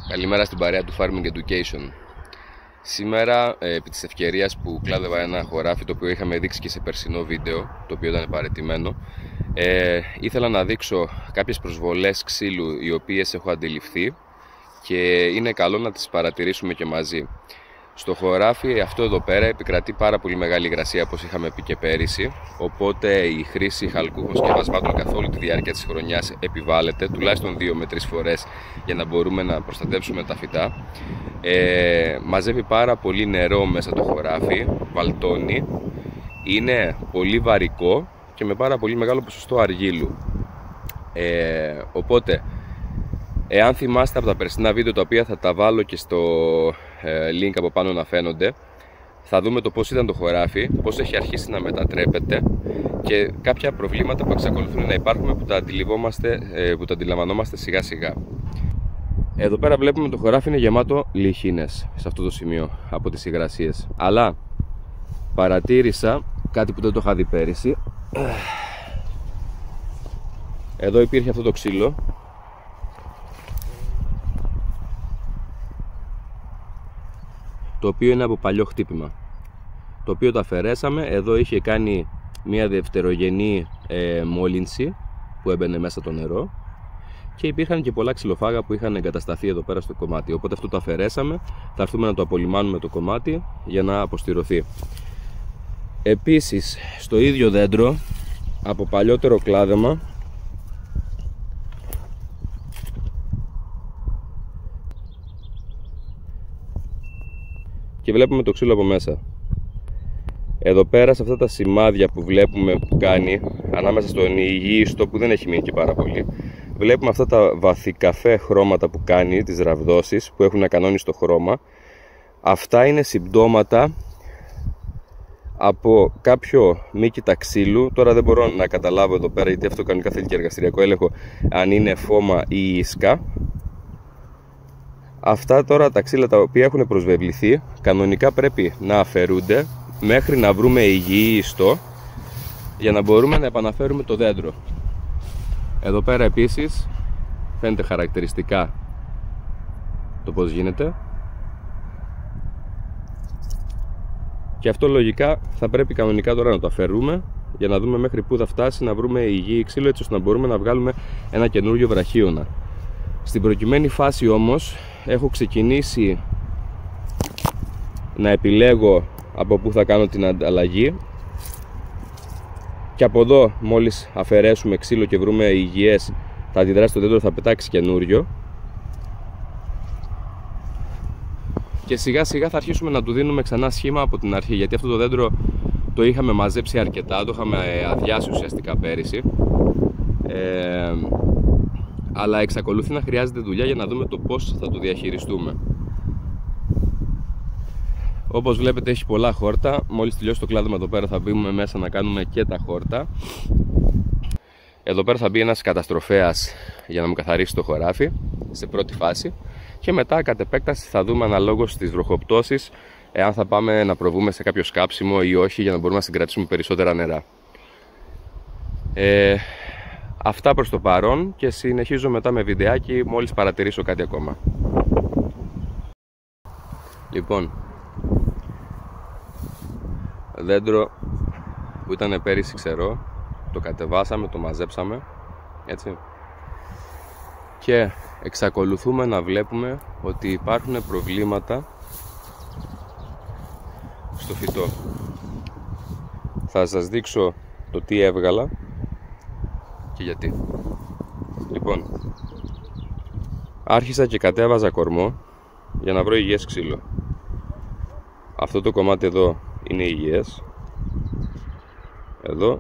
Καλημέρα στην παρέα του Farming Education. Σήμερα, επί της ευκαιρίας που κλάδευα ένα χωράφι, το οποίο είχαμε δείξει και σε περσινό βίντεο, το οποίο ήταν παραιτημένο, ήθελα να δείξω κάποιες προσβολές ξύλου οι οποίες έχω αντιληφθεί και είναι καλό να τις παρατηρήσουμε και μαζί. Στο χωράφι αυτό εδώ πέρα επικρατεί πάρα πολύ μεγάλη υγρασία, όπως είχαμε πει και πέρυσι, οπότε η χρήση χαλκούχων σκευασμάτων καθ' όλη τη διάρκεια της χρονιάς επιβάλλεται, τουλάχιστον 2 με 3 φορές, για να μπορούμε να προστατεύσουμε τα φυτά. Μαζεύει πάρα πολύ νερό μέσα το χωράφι, βαλτώνει, είναι πολύ βαρικό και με πάρα πολύ μεγάλο ποσοστό αργύλου. Οπότε, εάν θυμάστε από τα περσινά βίντεο, τα οποία θα τα βάλω και στο link από πάνω να φαίνονται, θα δούμε το πώς ήταν το χωράφι, πώς έχει αρχίσει να μετατρέπεται και κάποια προβλήματα που εξακολουθούν να υπάρχουν, που τα αντιλαμβανόμαστε σιγά σιγά. Εδώ πέρα βλέπουμε το χωράφι είναι γεμάτο λιχίνες σε αυτό το σημείο από τις υγρασίες. Αλλά παρατήρησα κάτι που δεν το είχα δει πέρυσι. Εδώ υπήρχε αυτό το ξύλο, το οποίο είναι από παλιό χτύπημα, το οποίο το αφαιρέσαμε. Εδώ είχε κάνει μια δευτερογενή μόλυνση που έμπαινε μέσα το νερό και υπήρχαν και πολλά ξυλοφάγα που είχαν εγκατασταθεί εδώ πέρα στο κομμάτι, οπότε αυτό το αφαιρέσαμε. Θα έρθουμε να το απολυμάνουμε το κομμάτι για να αποστηρωθεί. Επίσης στο ίδιο δέντρο, από παλιότερο κλάδεμα, και βλέπουμε το ξύλο από μέσα. Εδώ πέρα σε αυτά τα σημάδια που βλέπουμε που κάνει ανάμεσα στον υγιείστο, που δεν έχει μείνει και πάρα πολύ, βλέπουμε αυτά τα βαθικαφέ χρώματα που κάνει, τις ραβδόσεις που έχουν ακανόνιστο χρώμα. Αυτά είναι συμπτώματα από κάποιο μύκητα ξύλου. Τώρα δεν μπορώ να καταλάβω εδώ πέρα, γιατί αυτό κανονικά θέλει και εργαστηριακό έλεγχο, αν είναι φώμα ή ίσκα. Αυτά τώρα τα ξύλα τα οποία έχουν προσβεβληθεί κανονικά πρέπει να αφαιρούνται μέχρι να βρούμε υγιή ιστό, για να μπορούμε να επαναφέρουμε το δέντρο. Εδώ πέρα επίσης φαίνεται χαρακτηριστικά το πώς γίνεται, και αυτό λογικά θα πρέπει κανονικά τώρα να το αφαιρούμε για να δούμε μέχρι πού θα φτάσει, να βρούμε υγιή ξύλο, έτσι ώστε να μπορούμε να βγάλουμε ένα καινούριο βραχίωνα. Στην προκειμένη φάση όμως έχω ξεκινήσει να επιλέγω από πού θα κάνω την ανταλλαγή, και από εδώ μόλις αφαιρέσουμε ξύλο και βρούμε υγιές, θα αντιδράσει το δέντρο, θα πετάξει καινούριο και σιγά σιγά θα αρχίσουμε να του δίνουμε ξανά σχήμα από την αρχή, γιατί αυτό το δέντρο το είχαμε μαζέψει αρκετά, το είχαμε αδειάσει ουσιαστικά πέρυσι, αλλά εξακολουθεί να χρειάζεται δουλειά για να δούμε το πώς θα το διαχειριστούμε. Όπως βλέπετε έχει πολλά χόρτα. Μόλις τελειώσει το κλάδεμα εδώ πέρα θα μπούμε μέσα να κάνουμε και τα χόρτα. Εδώ πέρα θα μπει ένας καταστροφέας για να μου καθαρίσει το χωράφι σε πρώτη φάση, και μετά κατ' επέκταση θα δούμε αναλόγως στις βροχοπτώσεις εάν θα πάμε να προβούμε σε κάποιο σκάψιμο ή όχι, για να μπορούμε να συγκρατήσουμε περισσότερα νερά. Αυτά προς το παρόν, και συνεχίζω μετά με βιντεάκι μόλις παρατηρήσω κάτι ακόμα. Λοιπόν, δέντρο που ήταν πέρυσι ξερό, το κατεβάσαμε, το μαζέψαμε, έτσι, και εξακολουθούμε να βλέπουμε ότι υπάρχουν προβλήματα στο φυτό. Θα σας δείξω το τι έβγαλα και γιατί. Λοιπόν, άρχισα και κατέβαζα κορμό για να βρω υγιές ξύλο. Αυτό το κομμάτι εδώ είναι υγιές. Εδώ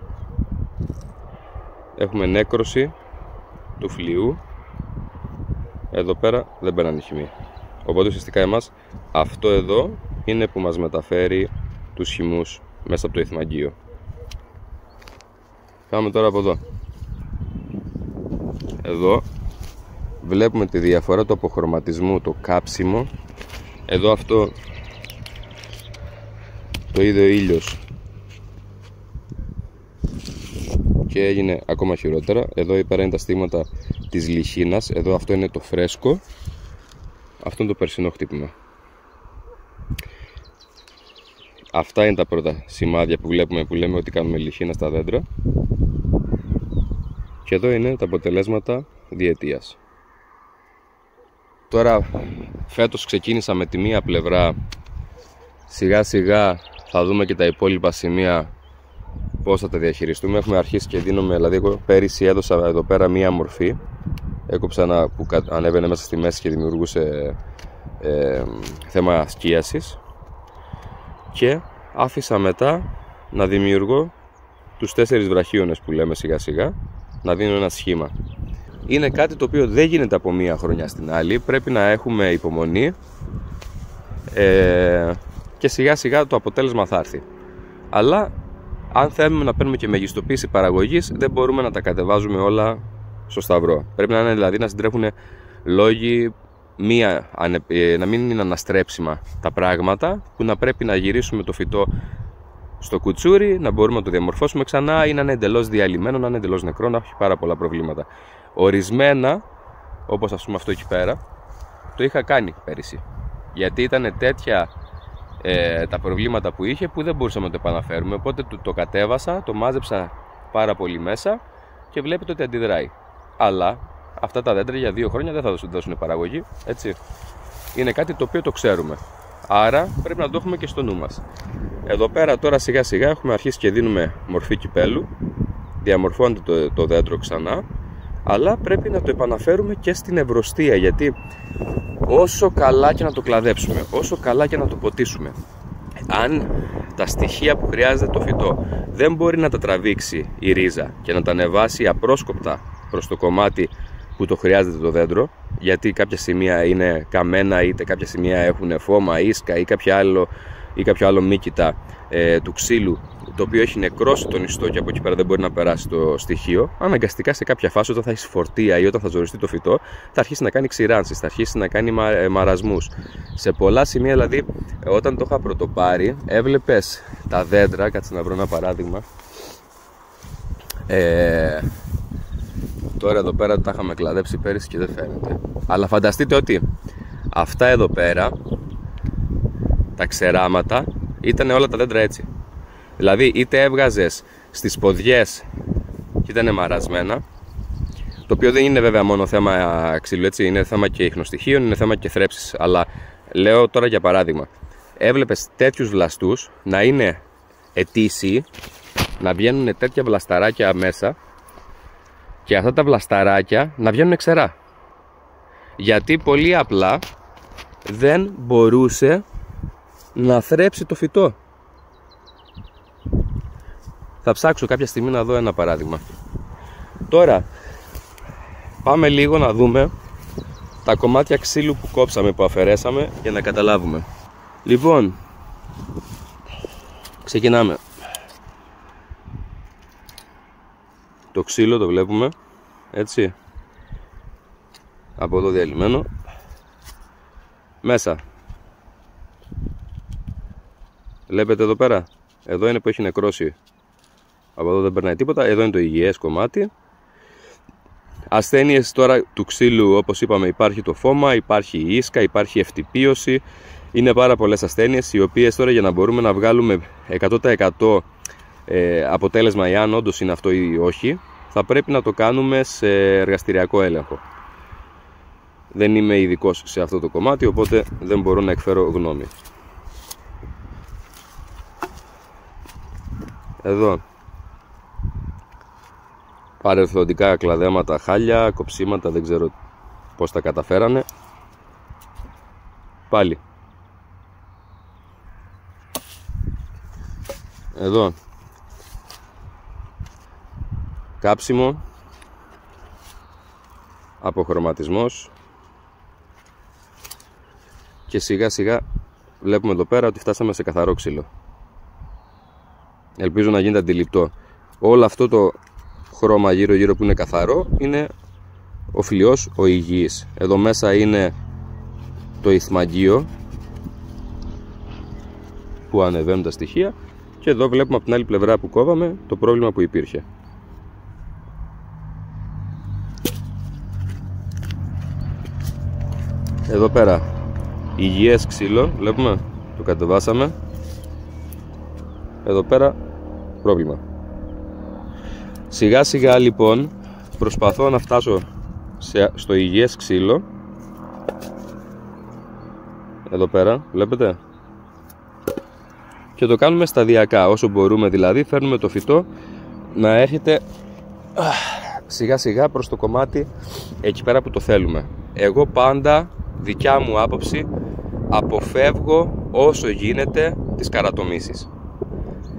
έχουμε νέκρωση του φλοιού. Εδώ πέρα δεν πέραν χυμή. Οπότε ουσιαστικά εμάς αυτό εδώ είναι που μας μεταφέρει τους χυμούς μέσα από το ηθμαγγείο. Πάμε τώρα από εδώ. Εδώ βλέπουμε τη διαφορά του αποχρωματισμού, το κάψιμο. Εδώ αυτό το είδε ο ήλιος και έγινε ακόμα χειρότερα. Εδώ πέρα είναι τα στίγματα της λιχίνας. Εδώ αυτό είναι το φρέσκο. Αυτό είναι το περσινό χτύπημα. Αυτά είναι τα πρώτα σημάδια που βλέπουμε, που λέμε ότι κάνουμε λιχίνα στα δέντρα. Και εδώ είναι τα αποτελέσματα διετίας. Τώρα φέτος ξεκίνησα με τη μία πλευρά. Σιγά σιγά θα δούμε και τα υπόλοιπα σημεία πώς θα τα διαχειριστούμε. Έχουμε αρχίσει και δίνουμε, δηλαδή εγώ πέρυσι έδωσα εδώ πέρα μία μορφή. Έκοψα ένα που ανέβαινε μέσα στη μέση και δημιουργούσε θέμα σκίασης. Και άφησα μετά να δημιουργώ τους 4 βραχίονες που λέμε σιγά σιγά, να δίνω ένα σχήμα. Είναι κάτι το οποίο δεν γίνεται από μία χρονιά στην άλλη. Πρέπει να έχουμε υπομονή και σιγά σιγά το αποτέλεσμα θα έρθει. Αλλά αν θέλουμε να παίρνουμε και μεγιστοποίηση παραγωγής, δεν μπορούμε να τα κατεβάζουμε όλα στο σταυρό. Πρέπει να είναι, δηλαδή, να συντρέχουν λόγοι, να μην είναι αναστρέψιμα τα πράγματα, που να πρέπει να γυρίσουμε το φυτό στο κουτσούρι, να μπορούμε να το διαμορφώσουμε ξανά, ή να είναι εντελώς διαλυμένο, να είναι εντελώς νεκρό, να έχει πάρα πολλά προβλήματα. Ορισμένα, όπως ας πούμε αυτό εκεί πέρα, το είχα κάνει πέρυσι, γιατί ήταν τέτοια τα προβλήματα που είχε που δεν μπορούσαμε να το επαναφέρουμε. Οπότε το κατέβασα, το μάζεψα πάρα πολύ μέσα και βλέπετε ότι αντιδράει. Αλλά αυτά τα δέντρα για 2 χρόνια δεν θα δώσουν παραγωγή, έτσι. Είναι κάτι το οποίο το ξέρουμε. Άρα πρέπει να το έχουμε και στο νου μας. Εδώ πέρα τώρα σιγά σιγά έχουμε αρχίσει και δίνουμε μορφή κυπέλου. Διαμορφώνεται το δέντρο ξανά. Αλλά πρέπει να το επαναφέρουμε και στην ευρωστία, γιατί όσο καλά και να το κλαδέψουμε, όσο καλά και να το ποτίσουμε, αν τα στοιχεία που χρειάζεται το φυτό δεν μπορεί να τα τραβήξει η ρίζα και να τα ανεβάσει απρόσκοπτα προς το κομμάτι που το χρειάζεται το δέντρο, γιατί κάποια σημεία είναι καμένα, είτε κάποια σημεία έχουν φώμα, ίσκα ή κάποιο άλλο μύκητα του ξύλου, το οποίο έχει νεκρώσει τον ιστό και από εκεί πέρα δεν μπορεί να περάσει το στοιχείο, αναγκαστικά σε κάποια φάση, όταν θα έχει φορτία ή όταν θα ζοριστεί το φυτό, θα αρχίσει να κάνει ξηράνσεις, θα αρχίσει να κάνει μαρασμούς. Σε πολλά σημεία, δηλαδή, όταν το είχα πρωτοπάρει, έβλεπες τα δέντρα, κάτσε να βρω ένα παράδειγμα. Τώρα εδώ πέρα τα είχαμε κλαδέψει πέρυσι και δεν φαίνεται. Αλλά φανταστείτε ότι αυτά εδώ πέρα, τα ξεράματα, ήταν όλα τα δέντρα έτσι. Δηλαδή είτε έβγαζες στις ποδιές και ήταν μαρασμένα, το οποίο δεν είναι βέβαια μόνο θέμα ξύλου, έτσι, είναι θέμα και ιχνοστοιχείων, είναι θέμα και θρέψης. Αλλά λέω τώρα για παράδειγμα, έβλεπες τέτοιους βλαστούς να είναι ετήσιοι, να βγαίνουν τέτοια βλασταράκια μέσα και αυτά τα βλασταράκια να βγαίνουν ξερά. Γιατί πολύ απλά δεν μπορούσε να θρέψει το φυτό. Θα ψάξω κάποια στιγμή να δω ένα παράδειγμα. Τώρα πάμε λίγο να δούμε τα κομμάτια ξύλου που κόψαμε, που αφαιρέσαμε, για να καταλάβουμε. Λοιπόν, ξεκινάμε. Το ξύλο το βλέπουμε, έτσι, από εδώ διαλυμένο. Μέσα βλέπετε εδώ πέρα, εδώ είναι που έχει νεκρώσει, από εδώ δεν περνάει τίποτα, εδώ είναι το υγιές κομμάτι. Ασθένειες τώρα του ξύλου, όπως είπαμε, υπάρχει το φώμα, υπάρχει η ίσκα, υπάρχει η ευτυπίωση. Είναι πάρα πολλές ασθένειες, οι οποίες τώρα, για να μπορούμε να βγάλουμε 100% αποτέλεσμα, εάν όντως είναι αυτό ή όχι, θα πρέπει να το κάνουμε σε εργαστηριακό έλεγχο. Δεν είμαι ειδικός σε αυτό το κομμάτι, οπότε δεν μπορώ να εκφέρω γνώμη. Εδώ παρελθοντικά κλαδέματα, χάλια, κοψίματα, δεν ξέρω πώς τα καταφέρανε. Πάλι εδώ κάψιμο, αποχρωματισμός, και σιγά σιγά βλέπουμε εδώ πέρα ότι φτάσαμε σε καθαρό ξύλο. Ελπίζω να γίνεται αντιληπτό. Όλο αυτό το χρώμα γύρω γύρω που είναι καθαρό είναι ο φλοιός, ο υγιής. Εδώ μέσα είναι το ηθμαγείο που ανεβαίνουν τα στοιχεία, και εδώ βλέπουμε από την άλλη πλευρά που κόβαμε το πρόβλημα που υπήρχε. Εδώ πέρα υγιές ξύλο, βλέπουμε, το κατεβάσαμε. Εδώ πέρα πρόβλημα. Σιγά σιγά λοιπόν προσπαθώ να φτάσω στο υγιές ξύλο. Εδώ πέρα βλέπετε. Και το κάνουμε σταδιακά όσο μπορούμε, δηλαδή φέρνουμε το φυτό να έρχεται σιγά σιγά προς το κομμάτι εκεί πέρα που το θέλουμε. Εγώ πάντα, δικιά μου άποψη, αποφεύγω όσο γίνεται τις καρατομήσεις.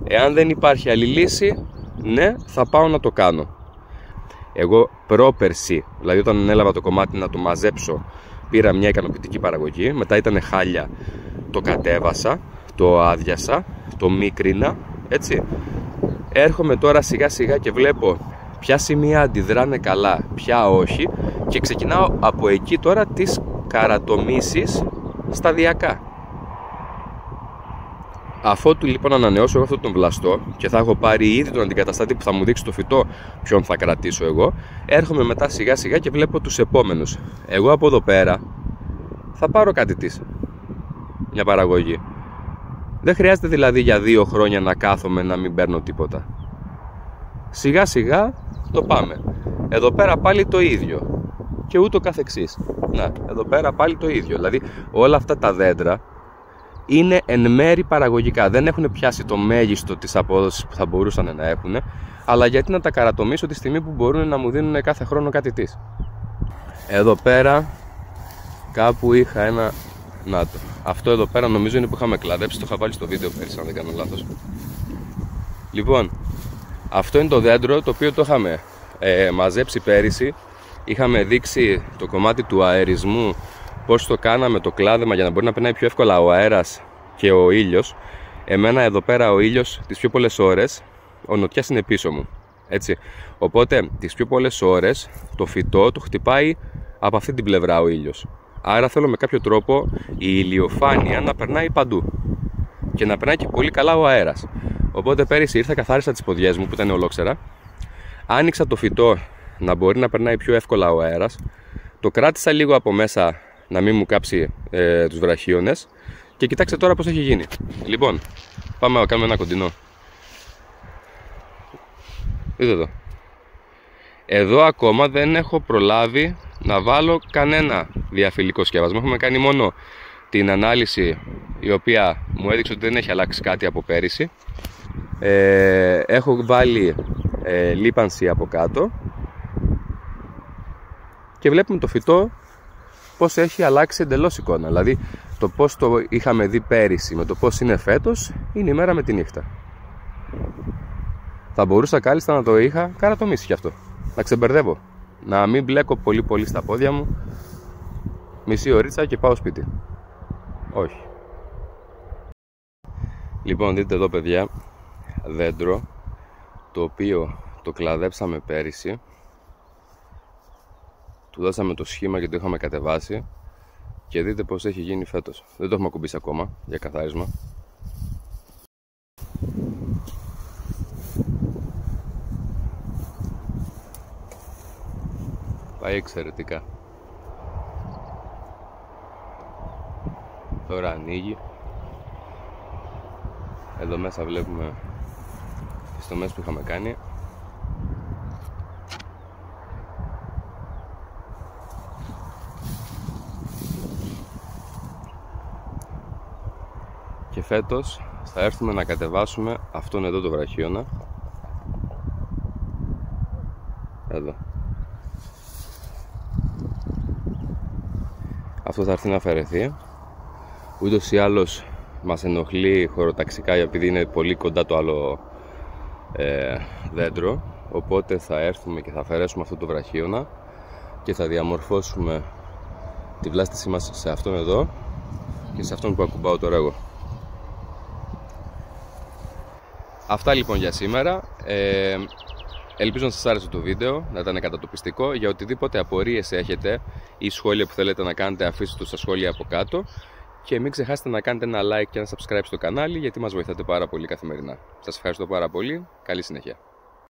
Εάν δεν υπάρχει άλλη λύση, ναι, θα πάω να το κάνω. Εγώ πρόπερση, δηλαδή όταν ανέλαβα το κομμάτι να το μαζέψω, πήρα μια ικανοποιητική παραγωγή, μετά ήταν χάλια, το κατέβασα, το άδειασα, το μίκρινα, έτσι. Έρχομαι τώρα σιγά σιγά και βλέπω ποια σημεία αντιδράνε καλά, ποια όχι, και ξεκινάω από εκεί τώρα τις καρατομήσεις σταδιακά. Αφότου λοιπόν ανανεώσω εγώ αυτόν τον βλαστό και θα έχω πάρει ήδη τον αντικαταστάτη που θα μου δείξει το φυτό ποιον θα κρατήσω εγώ, έρχομαι μετά σιγά σιγά και βλέπω τους επόμενους. Εγώ από εδώ πέρα θα πάρω κάτι της, μια παραγωγή. Δεν χρειάζεται δηλαδή για 2 χρόνια να κάθομαι να μην παίρνω τίποτα. Σιγά σιγά το πάμε. Εδώ πέρα πάλι το ίδιο. Και ούτω καθεξής. Να, εδώ πέρα πάλι το ίδιο. Δηλαδή όλα αυτά τα δέντρα είναι εν μέρη παραγωγικά. Δεν έχουν πιάσει το μέγιστο της απόδοσης που θα μπορούσαν να έχουν. Αλλά γιατί να τα καρατομήσω τη στιγμή που μπορούν να μου δίνουν κάθε χρόνο κάτι της. Εδώ πέρα κάπου είχα ένα... Να το. Αυτό εδώ πέρα νομίζω είναι που είχαμε κλαδέψει. Το είχα βάλει στο βίντεο πέρυσι, αν δεν κάνω λάθος. Λοιπόν, αυτό είναι το δέντρο το οποίο το είχαμε μαζέψει πέρυσι. Είχαμε δείξει το κομμάτι του αερισμού, πώς το κάναμε το κλάδεμα για να μπορεί να περνάει πιο εύκολα ο αέρας και ο ήλιος. Εμένα εδώ πέρα ο ήλιος τις πιο πολλές ώρες, ο νοτιάς είναι πίσω μου, έτσι. Οπότε τις πιο πολλές ώρες το φυτό το χτυπάει από αυτή την πλευρά ο ήλιος. Άρα θέλω με κάποιο τρόπο η ηλιοφάνεια να περνάει παντού και να περνάει και πολύ καλά ο αέρας. Οπότε πέρυσι ήρθα, καθάρισα τις ποδιές μου που ήταν ολόξερα, άνοιξα το φυτό να μπορεί να περνάει πιο εύκολα ο αέρας, το κράτησα λίγο από μέσα να μην μου κάψει τους βραχίονες και κοιτάξτε τώρα πως έχει γίνει. Λοιπόν, πάμε να κάνουμε ένα κοντινό. Δείτε εδώ. Εδώ ακόμα δεν έχω προλάβει να βάλω κανένα διαφυλικό σκεύασμα. Έχουμε κάνει μόνο την ανάλυση η οποία μου έδειξε ότι δεν έχει αλλάξει κάτι από πέρυσι. Έχω βάλει λίπανση από κάτω και βλέπουμε το φυτό πως έχει αλλάξει εντελώς εικόνα. Δηλαδή το πως το είχαμε δει πέρυσι με το πως είναι φέτος είναι η μέρα με τη νύχτα. Θα μπορούσα κάλλιστα να το είχα καρατομήσει κι αυτό, να ξεμπερδεύω, να μην μπλέκω πολύ στα πόδια μου, μισή ωρίτσα και πάω σπίτι. Όχι. Λοιπόν, δείτε εδώ παιδιά, δέντρο το οποίο το κλαδέψαμε πέρυσι, του δώσαμε το σχήμα και το είχαμε κατεβάσει και δείτε πως έχει γίνει φέτος. Δεν το έχουμε ακουμπήσει ακόμα για καθάρισμα. Πάει εξαιρετικά. Τώρα ανοίγει. Εδώ μέσα βλέπουμε τις τομές που είχαμε κάνει. Και φέτος θα έρθουμε να κατεβάσουμε αυτόν εδώ το βραχίωνα. Εδώ. Αυτό θα έρθει να αφαιρεθεί. Ούτως ή άλλως μας ενοχλεί χωροταξικά επειδή είναι πολύ κοντά το άλλο δέντρο. Οπότε θα έρθουμε και θα αφαιρέσουμε αυτό το βραχίωνα και θα διαμορφώσουμε τη βλάστησή μας σε αυτόν εδώ και σε αυτόν που ακουμπάω τώρα εγώ. Αυτά λοιπόν για σήμερα. Ελπίζω να σας άρεσε το βίντεο, να ήταν κατατοπιστικό. Για οτιδήποτε απορίες έχετε ή σχόλια που θέλετε να κάνετε, αφήστε το στα σχόλια από κάτω. Και μην ξεχάσετε να κάνετε ένα like και ένα subscribe στο κανάλι, γιατί μας βοηθάτε πάρα πολύ καθημερινά. Σας ευχαριστώ πάρα πολύ. Καλή συνέχεια.